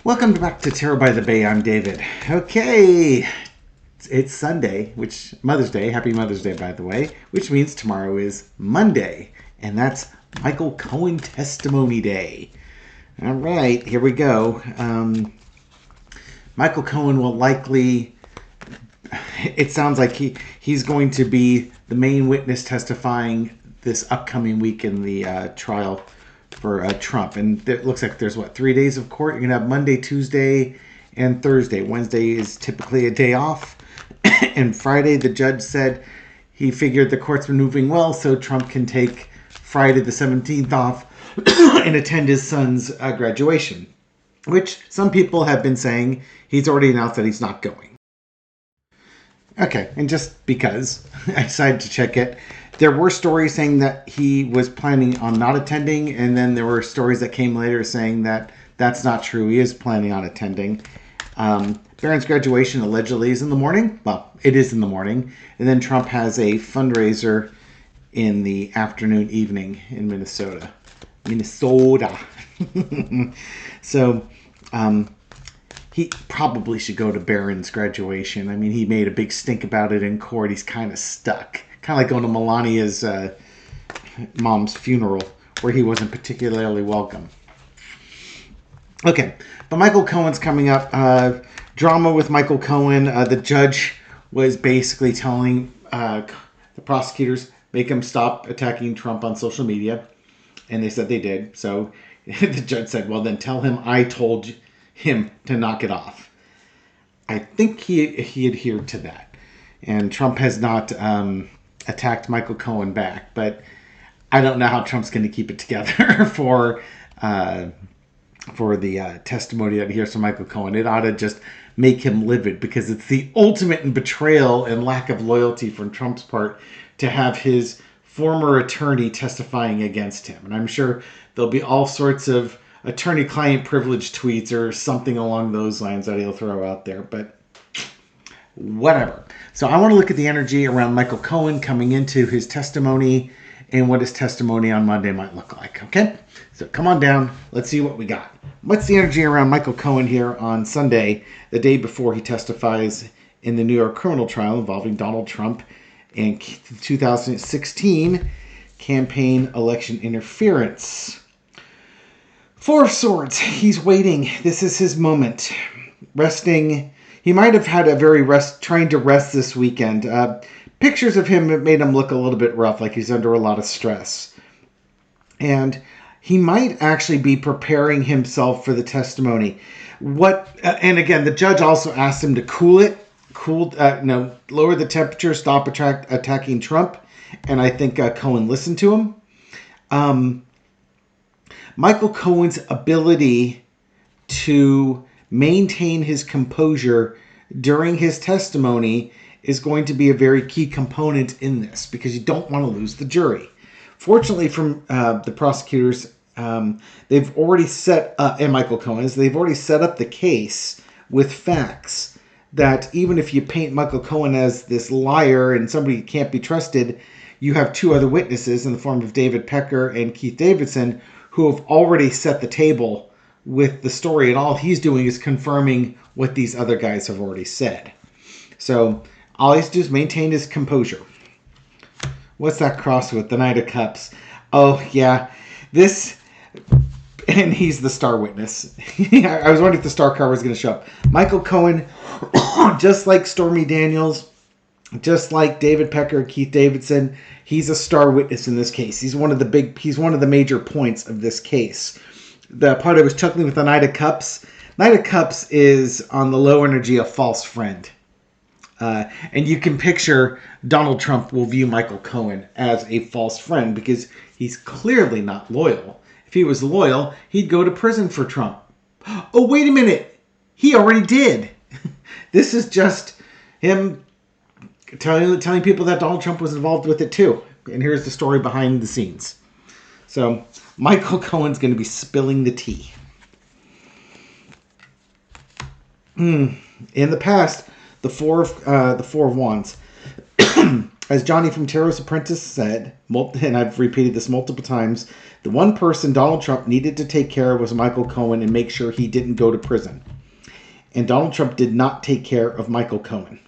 Welcome back to Tarot by the Bay. I'm David. Okay, it's Sunday, which Mother's Day. Happy Mother's Day, by the way, which means tomorrow is Monday, and that's Michael Cohen Testimony Day. All right, here we go. Michael Cohen will likely, it sounds like he's going to be the main witness testifying this upcoming week in the trial for Trump. And it looks like there's, 3 days of court? You're going to have Monday, Tuesday, and Thursday. Wednesday is typically a day off. And Friday, the judge said he figured the court's been moving well, so Trump can take Friday the 17th off and attend his son's graduation, which some people have been saying he's already announced that he's not going. Okay, and just because I decided to check it, there were stories saying that he was planning on not attending, and then there were stories that came later saying that that's not true. He is planning on attending. Barron's graduation allegedly is in the morning. Well, it is in the morning. And then Trump has a fundraiser in the afternoon, evening in Minnesota. So, he probably should go to Barron's graduation. I mean, he made a big stink about it in court. He's kind of stuck. Kind of like going to Melania's mom's funeral, where he wasn't particularly welcome. Okay, but Michael Cohen's coming up. Drama with Michael Cohen. The judge was basically telling the prosecutors, make him stop attacking Trump on social media. And they said they did. So the judge said, well, then tell him I told him to knock it off. I think he adhered to that. And Trump has not attacked Michael Cohen back. But I don't know how Trump's going to keep it together for the testimony that he hears from Michael Cohen. It ought to just make him livid, because it's the ultimate in betrayal and lack of loyalty from Trump's part to have his former attorney testifying against him. And I'm sure there'll be all sorts of attorney-client privilege tweets or something along those lines that he'll throw out there, but whatever. So I want to look at the energy around Michael Cohen coming into his testimony and what his testimony on Monday might look like, okay? So come on down. Let's see what we got. What's the energy around Michael Cohen here on Sunday, the day before he testifies in the New York criminal trial involving Donald Trump and 2016 campaign election interference? Four of Swords. He's waiting. This is his moment. Resting. He might have had trying to rest this weekend. Pictures of him have made him look a little bit rough, like he's under a lot of stress. And he might actually be preparing himself for the testimony. And again, the judge also asked him to lower the temperature, stop attacking Trump. And I think Cohen listened to him. Michael Cohen's ability to maintain his composure during his testimony is going to be a very key component in this, because you don't want to lose the jury. Fortunately, from the prosecutors, they've already and Michael Cohen's, they've already set up the case with facts that even if you paint Michael Cohen as this liar and somebody who can't be trusted, you have two other witnesses in the form of David Pecker and Keith Davidson who have already set the table with the story, and all he's doing is confirming what these other guys have already said. So all he has to do is maintain his composure. What's that cross with? The Knight of Cups. Oh, yeah. And he's the star witness. I was wondering if the star card was going to show up. Michael Cohen, just like Stormy Daniels, just like David Pecker, Keith Davidson, he's a star witness in this case. He's one of the major points of this case. The part I was chuckling with the Knight of Cups. Knight of Cups is on the low energy a false friend. And you can picture Donald Trump will view Michael Cohen as a false friend because he's clearly not loyal. If he was loyal, he'd go to prison for Trump. Oh, wait a minute. He already did. This is just him telling people that Donald Trump was involved with it too. And here's the story behind the scenes. So Michael Cohen's going to be spilling the tea. In the past, the Four of Wands, as Johnny from Tarot's Apprentice said, and I've repeated this multiple times, The one person Donald Trump needed to take care of was Michael Cohen and make sure he didn't go to prison. And Donald Trump did not take care of Michael Cohen.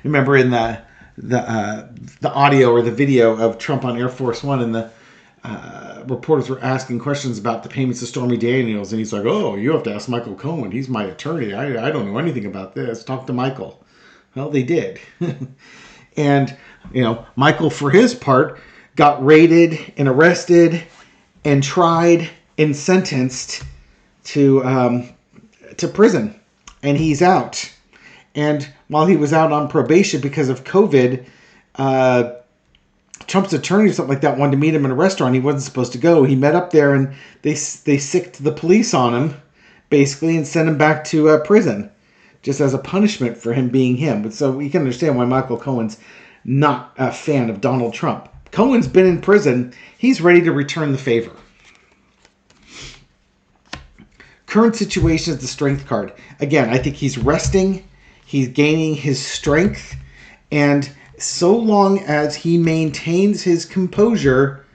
Remember in the audio or the video of Trump on Air Force One, and the reporters were asking questions about the payments to Stormy Daniels, and he's like, "Oh, you have to ask Michael Cohen. He's my attorney. I don't know anything about this. Talk to Michael." Well, they did. And, Michael, for his part, got raided and arrested and tried and sentenced to prison. And he's out. And while he was out on probation because of COVID, Trump's attorney or something like that wanted to meet him in a restaurant. He wasn't supposed to go. He met up there, and they sicked the police on him, basically, and sent him back to prison, just as a punishment for him being him. But so you can understand why Michael Cohen's not a fan of Donald Trump. Cohen's been in prison. He's ready to return the favor. Current situation is the strength card. Again, I think he's resting. He's gaining his strength. And so long as he maintains his composure,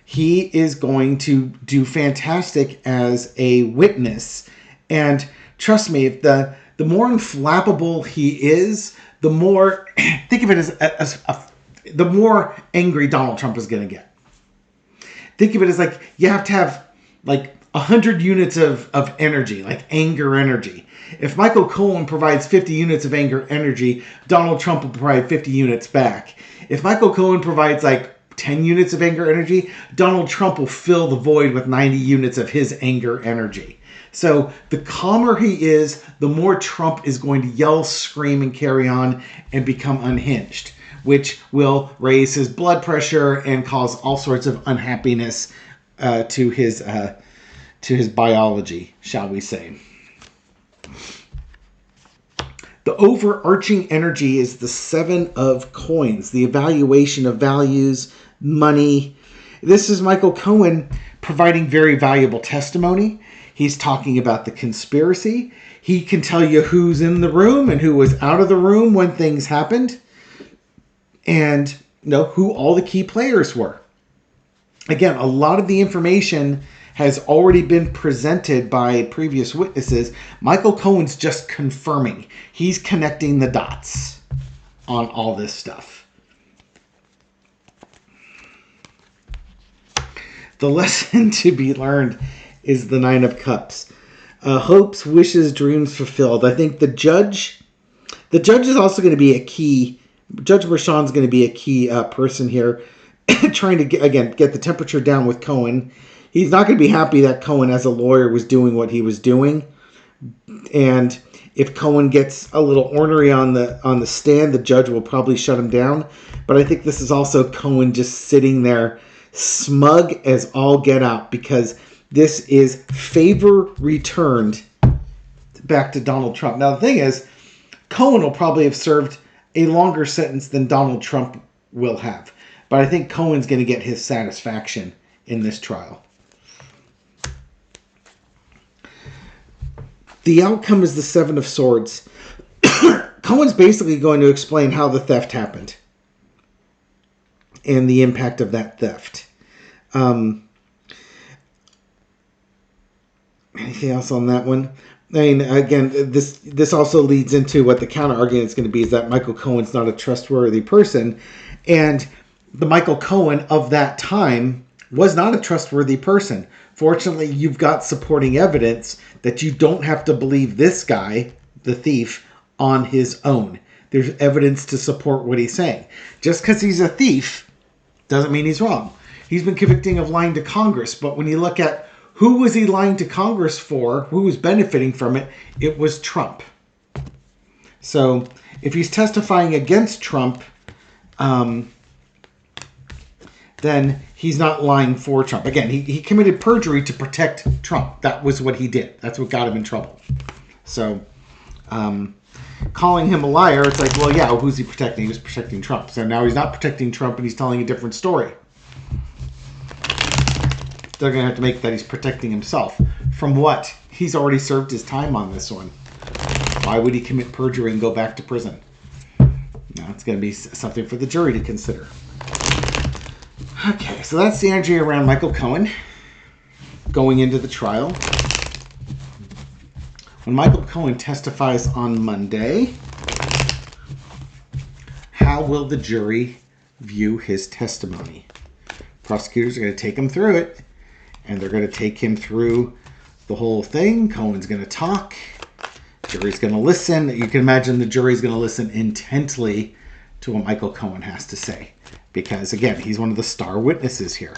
he is going to do fantastic as a witness. And trust me, if the more inflammable he is, the more, think of it as the more angry Donald Trump is going to get. Think of it as like, you have to have like 100 units of energy, like anger energy. If Michael Cohen provides 50 units of anger energy, Donald Trump will provide 50 units back. If Michael Cohen provides like 10 units of anger energy, Donald Trump will fill the void with 90 units of his anger energy. So the calmer he is, the more Trump is going to yell, scream, and carry on and become unhinged, which will raise his blood pressure and cause all sorts of unhappiness to his biology, shall we say. The overarching energy is the Seven of Coins, the evaluation of values, money. This is Michael Cohen providing very valuable testimony. He's talking about the conspiracy. He can tell you who's in the room and who was out of the room when things happened, and who all the key players were. Again, a lot of the information has already been presented by previous witnesses. Michael Cohen's just confirming. He's connecting the dots on all this stuff. The lesson to be learned is the Nine of Cups. Hopes, wishes, dreams fulfilled. I think the judge is also going to be a key. Judge Merchan's going to be a key person here, trying to get the temperature down with Cohen. He's not going to be happy that Cohen, as a lawyer, was doing what he was doing. And if Cohen gets a little ornery on the stand, the judge will probably shut him down. But I think this is also Cohen just sitting there smug as all get out, because this is favor returned back to Donald Trump. Now, the thing is, Cohen will probably have served a longer sentence than Donald Trump will have. But I think Cohen's going to get his satisfaction in this trial. The outcome is the Seven of Swords. Cohen's basically going to explain how the theft happened and the impact of that theft. Anything else on that one? I mean, again, this also leads into what the counter argument is going to be, is that Michael Cohen's not a trustworthy person. And the Michael Cohen of that time was not a trustworthy person. Fortunately, you've got supporting evidence that you don't have to believe this guy, the thief, on his own. There's evidence to support what he's saying. Just because he's a thief doesn't mean he's wrong. He's been convicted of lying to Congress, but when you look at who was he lying to Congress for, who was benefiting from it, it was Trump. So if he's testifying against Trump, then he's not lying for Trump. Again, he committed perjury to protect Trump. That was what he did. That's what got him in trouble. So calling him a liar, it's like, well, yeah, who's he protecting? He was protecting Trump. So now he's not protecting Trump and he's telling a different story. They're going to have to make that he's protecting himself. From what? He's already served his time on this one. Why would he commit perjury and go back to prison? Now, it's going to be something for the jury to consider. Okay, so that's the energy around Michael Cohen going into the trial. When Michael Cohen testifies on Monday, how will the jury view his testimony? Prosecutors are going to take him through it, and they're going to take him through the whole thing. Cohen's going to talk. Jury's going to listen. You can imagine the jury's going to listen intently to what Michael Cohen has to say, because again, he's one of the star witnesses here.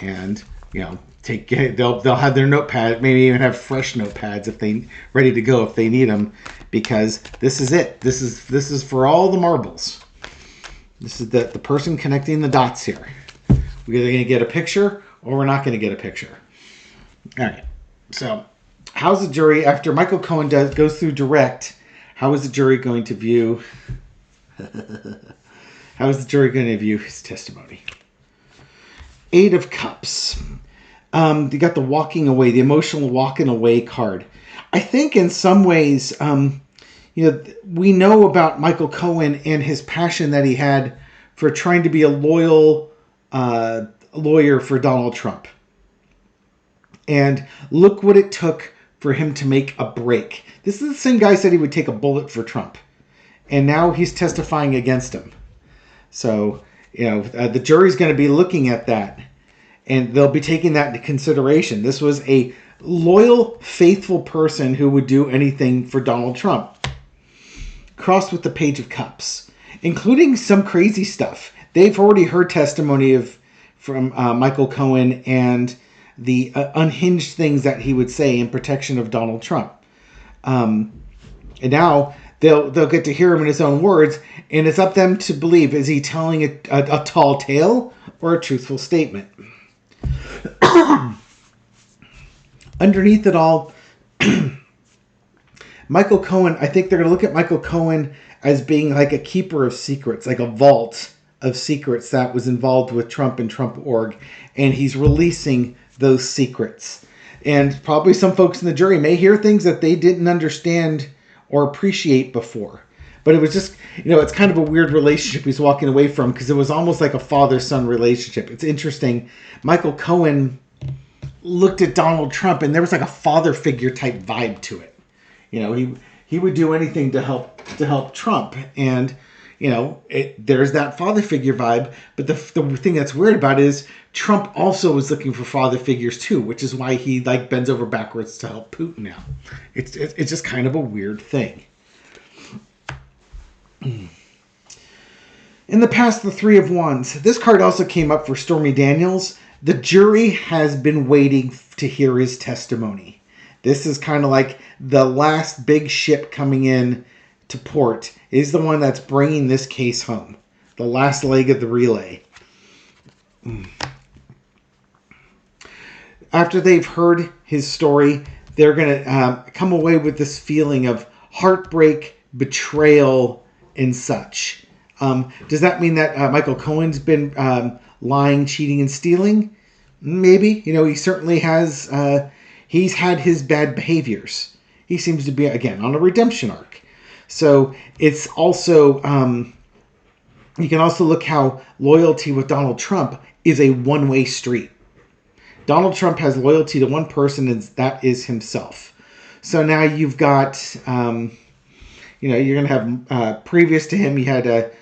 And they'll have their notepad, maybe even have fresh notepads if they ready to go if they need them, because this is it. This is for all the marbles. This is the person connecting the dots here. We're either going to get a picture or we're not going to get a picture. All right. So, how's the jury after Michael Cohen goes through direct? How is the jury going to view? How is the jury going to view his testimony? 8 of Cups. You got the walking away, the emotional walking away card. I think in some ways, we know about Michael Cohen and his passion that he had for trying to be a loyal lawyer for Donald Trump. And look what it took for him to make a break. This is the same guy who said he would take a bullet for Trump. And now he's testifying against him. So, the jury's going to be looking at that. And they'll be taking that into consideration. This was a loyal, faithful person who would do anything for Donald Trump. Crossed with the Page of Cups, including some crazy stuff. They've already heard testimony from Michael Cohen and the unhinged things that he would say in protection of Donald Trump. And now they'll get to hear him in his own words, and it's up to them to believe, is he telling a tall tale or a truthful statement? Underneath it all, Michael Cohen, I think they're going to look at Michael Cohen as being like a keeper of secrets, like a vault of secrets that was involved with Trump and Trump.org, and he's releasing those secrets. And probably some folks in the jury may hear things that they didn't understand or appreciate before. But it was just, it's kind of a weird relationship he's walking away from, because it was almost like a father-son relationship. It's interesting. Michael Cohen looked at Donald Trump, and there was like a father figure type vibe to it. He would do anything to help Trump, and there's that father figure vibe. But the thing that's weird about it is Trump also was looking for father figures too, which is why he bends over backwards to help Putin now. It's just kind of a weird thing. In the past, the 3 of Wands. This card also came up for Stormy Daniels. The jury has been waiting to hear his testimony. This is kind of like the last big ship coming in to port is the one that's bringing this case home. The last leg of the relay. After they've heard his story, they're going to come away with this feeling of heartbreak, betrayal, and such. Does that mean that Michael Cohen's been lying, cheating, and stealing? Maybe. He certainly has. He's had his bad behaviors. He seems to be, again, on a redemption arc. So it's also, you can also look how loyalty with Donald Trump is a one-way street. Donald Trump has loyalty to one person, and that is himself. So now you've got, you're going to have, previous to him, you had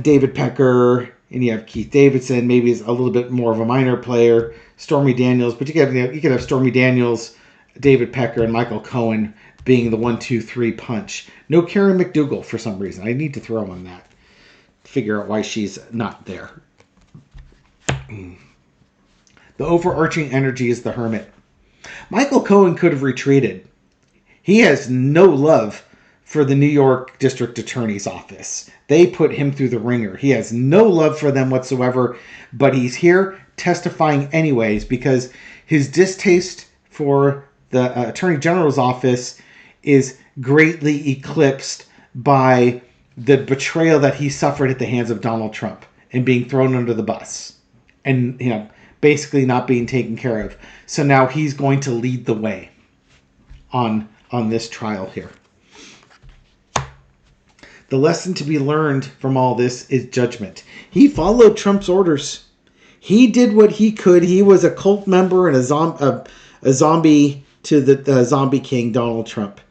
David Pecker, and you have Keith Davidson, maybe is a little bit more of a minor player, Stormy Daniels, but you could have Stormy Daniels, David Pecker, and Michael Cohen being the 1, 2, 3 punch. No Karen McDougal for some reason. I need to throw on that. Figure out why she's not there. The overarching energy is the Hermit. Michael Cohen could have retreated. He has no love for the New York District Attorney's Office. They put him through the ringer. He has no love for them whatsoever, but he's here testifying anyways because his distaste for the Attorney General's office is greatly eclipsed by the betrayal that he suffered at the hands of Donald Trump and being thrown under the bus and, basically not being taken care of. So now he's going to lead the way on this trial here. The lesson to be learned from all this is judgment. He followed Trump's orders. He did what he could. He was a cult member and a zombie to the zombie king, Donald Trump.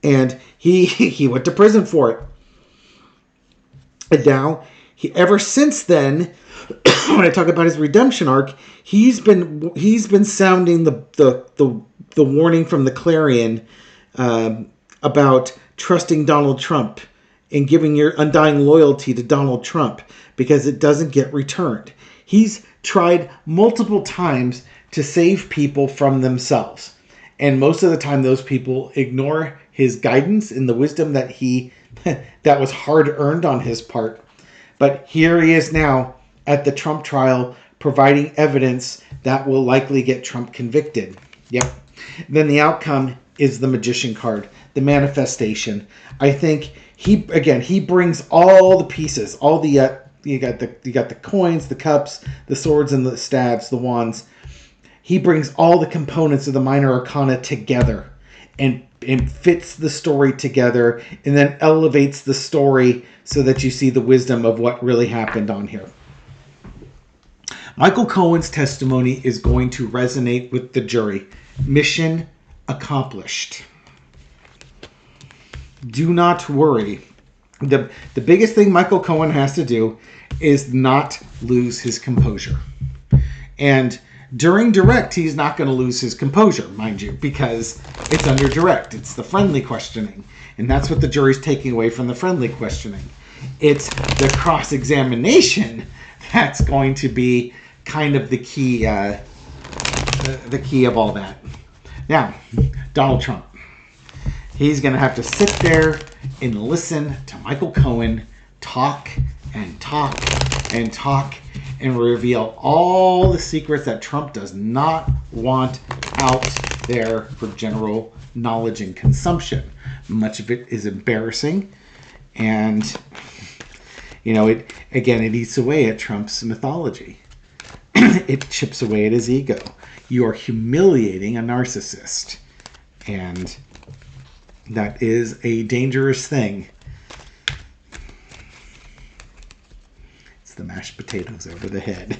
And he went to prison for it. And now, ever since then, when I talk about his redemption arc, he's been sounding the warning from the Clarion about trusting Donald Trump and giving your undying loyalty to Donald Trump because it doesn't get returned. He's tried multiple times to save people from themselves. And most of the time those people ignore his guidance and the wisdom that that was hard earned on his part. But here he is now at the Trump trial providing evidence that will likely get Trump convicted. Yep. Then the outcome is the magician card, the manifestation. I think he brings all the pieces, all the you got the coins, the cups, the swords and the staves, the wands. He brings all the components of the minor arcana together and fits the story together and then elevates the story so that you see the wisdom of what really happened on here. Michael Cohen's testimony is going to resonate with the jury. Mission accomplished. Do not worry. The biggest thing Michael Cohen has to do is not lose his composure. And during direct, he's not going to lose his composure, mind you, because it's under direct. It's the friendly questioning. And that's what the jury's taking away from the friendly questioning. It's the cross-examination that's going to be kind of the key of all that. Now, Donald Trump. He's going to have to sit there and listen to Michael Cohen talk and talk and talk and reveal all the secrets that Trump does not want out there for general knowledge and consumption. Much of it is embarrassing, and it eats away at Trump's mythology. It chips away at his ego. You are humiliating a narcissist, and that is a dangerous thing. It's the mashed potatoes over the head.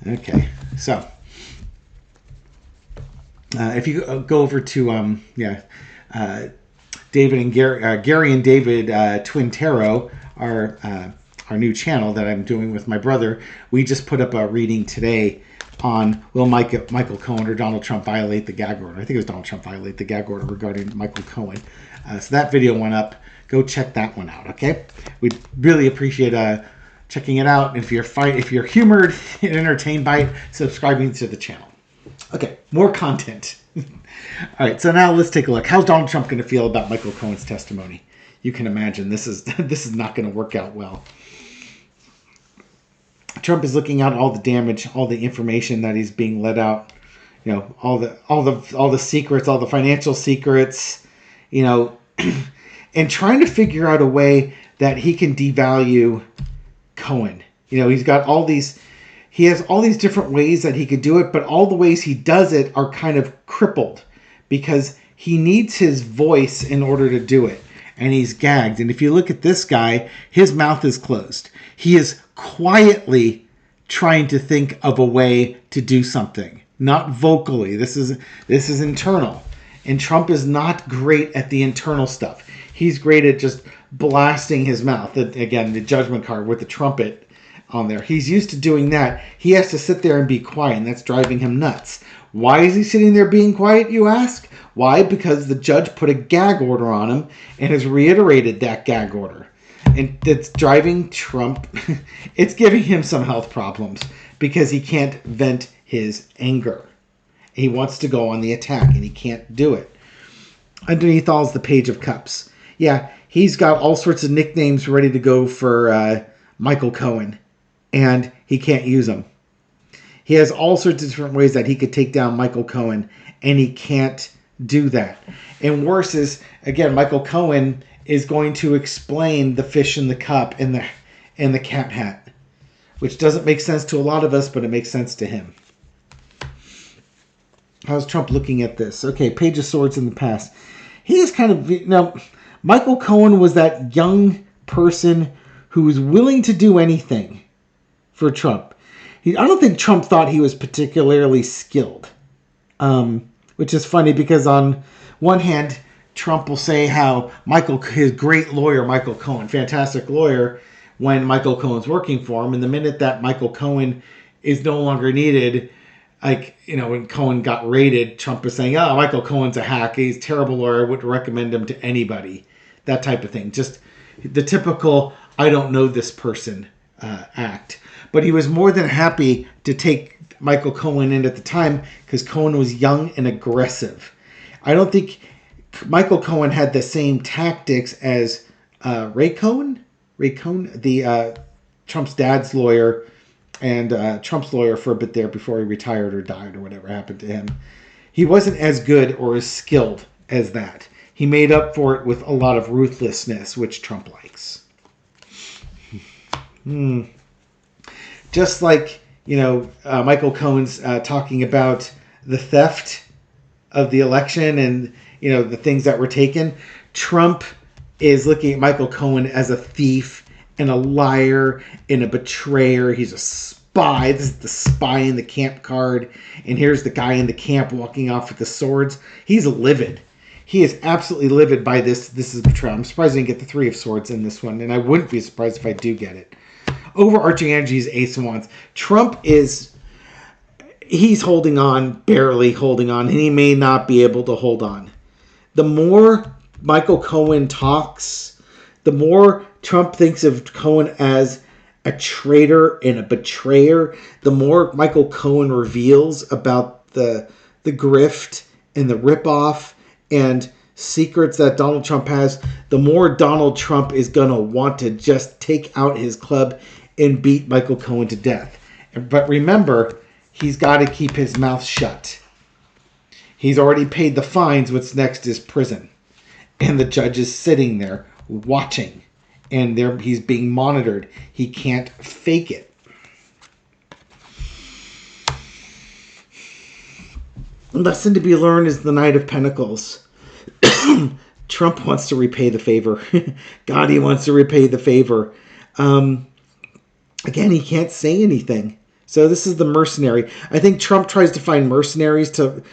Okay, so if you go over to David and Gary and David Twin Tarot, our new channel that I'm doing with my brother, we just put up a reading today on will Michael Cohen or Donald Trump violate the gag order. I think it was Donald Trump violate the gag order regarding Michael Cohen. So that video went up. Go check that one out, okay? We'd really appreciate checking it out. If you're humored and entertained by it, subscribing to the channel. Okay, more content. All right, so now let's take a look. How's Donald Trump going to feel about Michael Cohen's testimony? You can imagine this is not going to work out well. Trump is looking at all the damage, all the information that he's being let out, all the secrets, all the financial secrets, and trying to figure out a way that he can devalue Cohen. He has all these different ways that he could do it, but all the ways he does it are kind of crippled because he needs his voice in order to do it. And he's gagged. And if you look at this guy, his mouth is closed. He is quietly trying to think of a way to do something, not vocally. This is internal. And Trump is not great at the internal stuff. He's great at just blasting his mouth. Again, the judgment card with the trumpet on there. He's used to doing that. He has to sit there and be quiet, and that's driving him nuts. Why is he sitting there being quiet, you ask? Why? Because the judge put a gag order on him and has reiterated that gag order. And it's driving Trump, it's giving him some health problems because he can't vent his anger. He wants to go on the attack and he can't do it. Underneath all is the Page of Cups. Yeah, he's got all sorts of nicknames ready to go for Michael Cohen, and he can't use them. He has all sorts of different ways that he could take down Michael Cohen, and he can't do that. And worse is, again, Michael Cohen is going to explain the fish in the cup and the cat hat, which doesn't make sense to a lot of us, but it makes sense to him. How's Trump looking at this? Okay, Page of Swords in the past. He is kind of, Michael Cohen was that young person who was willing to do anything for Trump. I don't think Trump thought he was particularly skilled, which is funny because on one hand, Trump will say how his great lawyer, Michael Cohen, fantastic lawyer, when Michael Cohen's working for him. And the minute that Michael Cohen is no longer needed, like, when Cohen got raided, Trump was saying, oh, Michael Cohen's a hack. He's a terrible lawyer. I wouldn't recommend him to anybody. That type of thing. Just the typical, I don't know this person act. But he was more than happy to take Michael Cohen in at the time because Cohen was young and aggressive. I don't think Michael Cohen had the same tactics as Ray Cohen, the Trump's dad's lawyer and Trump's lawyer for a bit there before he retired or died or whatever happened to him. He wasn't as good or as skilled as that. He made up for it with a lot of ruthlessness, which Trump likes. Just like, Michael Cohen's talking about the theft of the election and, the things that were taken. Trump is looking at Michael Cohen as a thief and a liar and a betrayer. He's a spy. This is the spy in the camp card. And here's the guy in the camp walking off with the swords. He's livid. He is absolutely livid by this. This is betrayal. I'm surprised I didn't get the 3 of Swords in this one. And I wouldn't be surprised if I do get it. Overarching energy is Ace of Wands. Trump he's holding on, barely holding on, and he may not be able to hold on. The more Michael Cohen talks, the more Trump thinks of Cohen as a traitor and a betrayer, the more Michael Cohen reveals about the grift and the ripoff and secrets that Donald Trump has, the more Donald Trump is going to want to just take out his club and beat Michael Cohen to death. But remember, he's got to keep his mouth shut. He's already paid the fines. What's next is prison. And the judge is sitting there watching. And he's being monitored. He can't fake it. Lesson to be learned is the Knight of Pentacles. Trump wants to repay the favor. God, he wants to repay the favor. Again, he can't say anything. So this is the mercenary. I think Trump tries to find mercenaries to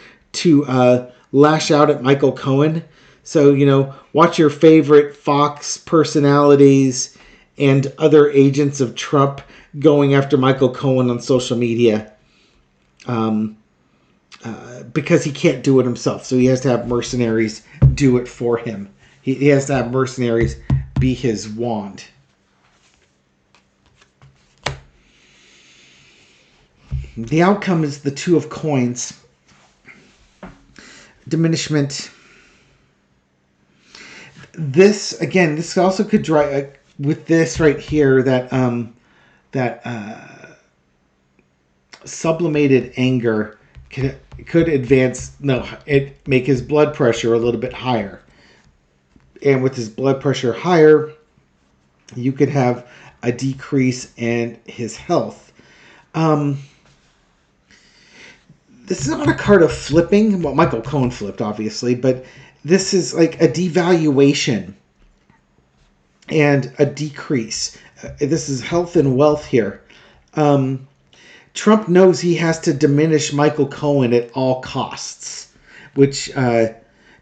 lash out at Michael Cohen. So, watch your favorite Fox personalities and other agents of Trump going after Michael Cohen on social media. Because he can't do it himself. So he has to have mercenaries do it for him. He has to have mercenaries be his wand. The outcome is the 2 of Coins. Diminishment. This also could drive with this right here that sublimated anger could make his blood pressure a little bit higher. And with his blood pressure higher, you could have a decrease in his health. This is not a card of flipping. Well, Michael Cohen flipped, obviously, but this is like a devaluation and a decrease. This is health and wealth here. Trump knows he has to diminish Michael Cohen at all costs, which,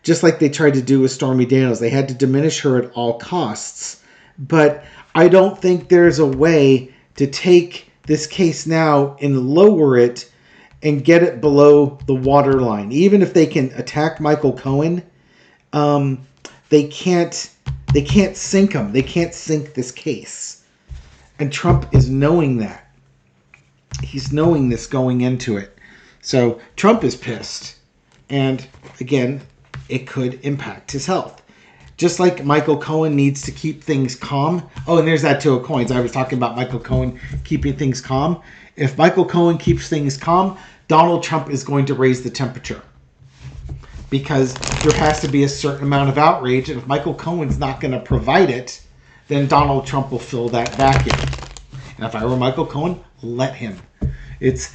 just like they tried to do with Stormy Daniels, they had to diminish her at all costs. But I don't think there's a way to take this case now and lower it and get it below the waterline. Even if they can attack Michael Cohen, they can't sink him. They can't sink this case. And Trump is knowing that. He's knowing this going into it. So Trump is pissed. And again, it could impact his health. Just like Michael Cohen needs to keep things calm. Oh, and there's that 2 of Coins. I was talking about Michael Cohen keeping things calm. If Michael Cohen keeps things calm, Donald Trump is going to raise the temperature. Because there has to be a certain amount of outrage. And if Michael Cohen's not going to provide it, then Donald Trump will fill that vacuum. And if I were Michael Cohen, let him. It's,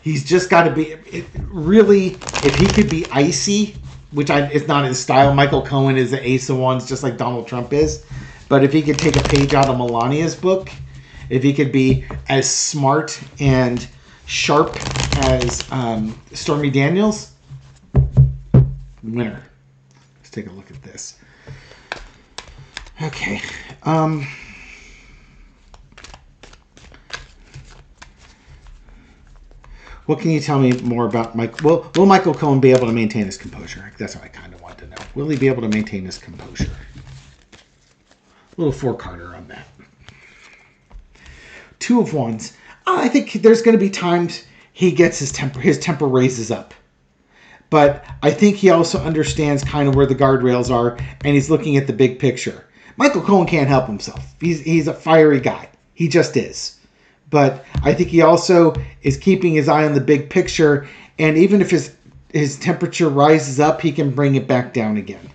he's just got to be, really, if he could be icy which is not his style. Michael Cohen is the ace of wands, just like Donald Trump is. But if he could take a page out of Melania's book, if he could be as smart and sharp as Stormy Daniels, winner. Let's take a look at this. Okay. What can you tell me more about Mike? Will Michael Cohen be able to maintain his composure? That's what I kind of want to know. Will he be able to maintain his composure? A little four-carder on that. Two of Wands. I think there's going to be times he gets his temper raises up. But I think he also understands kind of where the guardrails are, and he's looking at the big picture. Michael Cohen can't help himself. He's a fiery guy. He just is. But I think he also is keeping his eye on the big picture, and even if his temperature rises up, he can bring it back down again.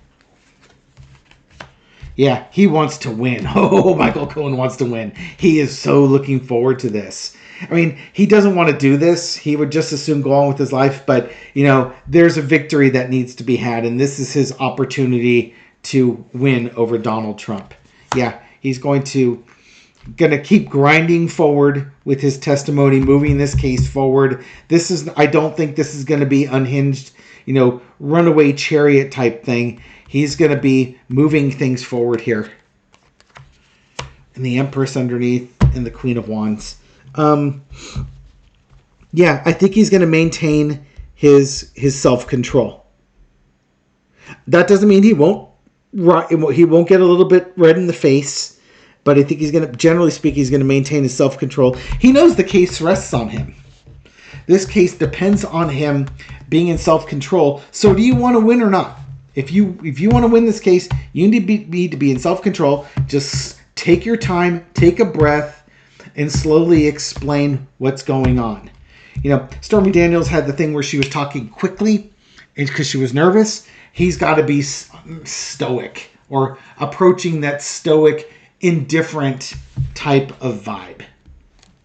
Yeah, he wants to win. Oh, Michael Cohen wants to win. He is so looking forward to this. I mean, he doesn't want to do this. He would just as soon go on with his life. But, you know, there's a victory that needs to be had. And this is his opportunity to win over Donald Trump. Yeah, he's going to keep grinding forward with his testimony, moving this case forward. I don't think this is going to be unhinged, you know, runaway chariot type thing. He's going to be moving things forward here. And the Empress underneath and the Queen of Wands. Yeah, I think he's going to maintain his self-control. That doesn't mean he won't get a little bit red in the face, but I think he's going to, generally speaking, he's going to maintain his self-control. He knows the case rests on him. This case depends on him being in self-control. So do you want to win or not? If you want to win this case, you need to be in self-control. Just take your time, take a breath, and slowly explain what's going on. You know, Stormy Daniels had the thing where she was talking quickly because she was nervous. He's got to be stoic or approaching that stoic, indifferent type of vibe.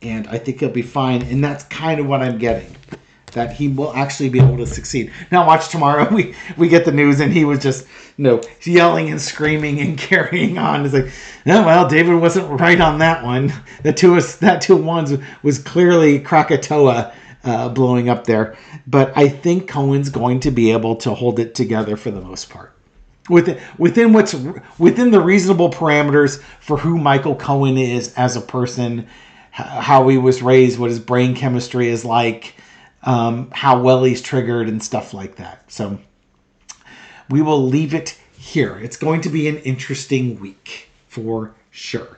And I think he'll be fine. And that's kind of what I'm getting, that he will actually be able to succeed. Now watch tomorrow. We get the news and he was just, you know, yelling and screaming and carrying on. It's like, oh, well, David wasn't right on that one. That two of Wands was clearly Krakatoa blowing up there. But I think Cohen's going to be able to hold it together for the most part. Within the reasonable parameters for who Michael Cohen is as a person, how he was raised, what his brain chemistry is like, how well he's triggered and stuff like that. So we will leave it here. It's going to be an interesting week for sure.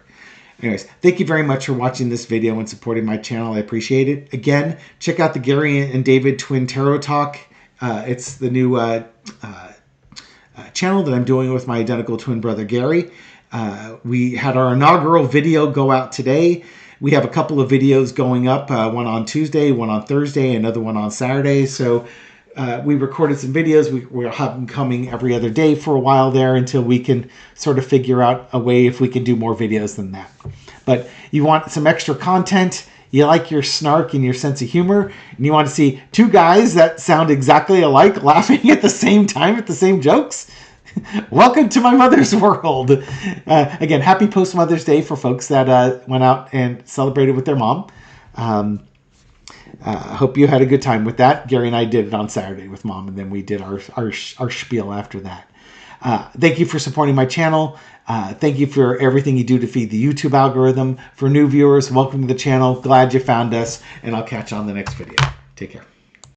Anyways, thank you very much for watching this video and supporting my channel. I appreciate it. Again, check out the Gary and David Twin Tarot Talk. It's the new channel that I'm doing with my identical twin brother Gary. We had our inaugural video go out today. We have a couple of videos going up, one on Tuesday, one on Thursday, another one on Saturday. So we recorded some videos. We'll have them coming every other day for a while there until we can sort of figure out a way if we can do more videos than that. But you want some extra content, you like your snark and your sense of humor, and you want to see two guys that sound exactly alike laughing at the same time at the same jokes? Welcome to my mother's world. Again, happy post-Mother's Day for folks that went out and celebrated with their mom. Hope you had a good time with that. Gary and I did it on Saturday with Mom, and then we did our spiel after that. Thank you for supporting my channel. Thank you for everything you do to feed the YouTube algorithm. For new viewers, welcome to the channel. Glad you found us, and I'll catch you on the next video. Take care.